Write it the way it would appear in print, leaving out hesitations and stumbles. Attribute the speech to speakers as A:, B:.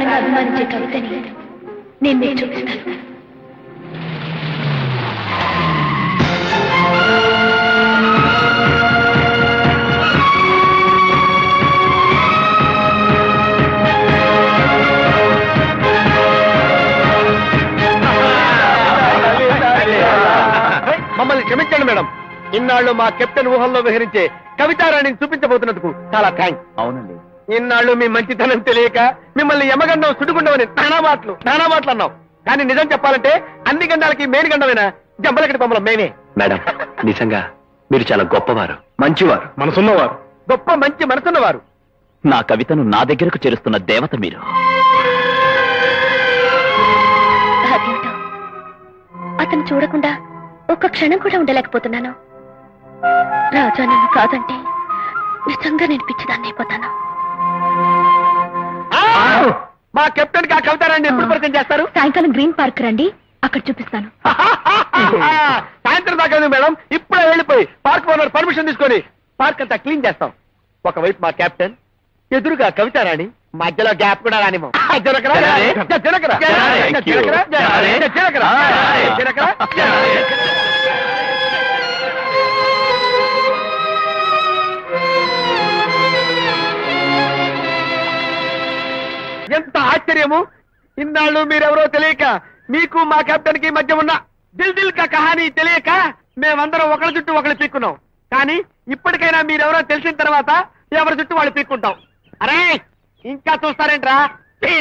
A: ప్రాణంగా అభిమానించే కవితని నేను మీకు చూపిస్తాను.
B: మమ్మల్ని క్షమించండి మేడం. ఇన్నాళ్ళు మా కెప్టెన్ ఊహల్లో విహరించే కవితారాణిని చూపించబోతున్నందుకు చాలా థ్యాంక్స్.
C: అవునండి,
B: ఇన్నాళ్ళు మీ మంచితనం తెలియక మిమ్మల్ని యమగండం సుడిగుండమని నానా మాటలు అన్నాం. కానీ నిజం చెప్పాలంటే అన్ని గండాలకి మేని గండమైన జంబలకటి బొమ్మలం మేమే.
C: మేడం నిజంగా మీరు చాలా గొప్పవారు, మంచివారు,
B: మనసున్నవారు, గొప్ప మంచి మనసున్నవారు.
C: నా కవితను నా దగ్గరకు చేరుస్తున్న దేవత మీరు.
A: అదేమిటో అతను చూడకుండా ఒక్క క్షణం కూడా ఉండలేకపోతున్నాను. రాజా నన్ను కాదంటే నిజంగా నేను పిచ్చిదాన్ని అయిపోతాను.
B: మా కెప్టెన్ కి ఆ కవితారాన్ని ఎప్పుడు పరిచయం చేస్తారు?
A: సాయంకాలం గ్రీన్ పార్క్ రండి, అక్కడ చూపిస్తాను.
B: సాయంత్రం దాకా మేడం, ఇప్పుడే వెళ్ళిపోయి పార్క్ ఓనర్ పర్మిషన్ తీసుకొని పార్క్ అంతా క్లీన్ చేస్తాం. ఒకవైపు మా కెప్టెన్, ఎదురుగా కవితారాణి, మధ్యలో గ్యాప్ కూడా రానివ్వం. ఎంత ఆశ్చర్యము! ఇన్నాళ్ళు మీరెవరో తెలియక, మీకు మా కెప్టెన్ కి మధ్య ఉన్న దిల్ దిల్ కా కహానీ తెలియక మేమందరం ఒకరి చుట్టూ ఒకరు పీక్కున్నాం. కానీ ఇప్పటికైనా మీరెవరో తెలిసిన తర్వాత ఎవరి చుట్టూ వాళ్ళు పీక్కుంటాం. అరే ఇంకా చూస్తారేంట్రా?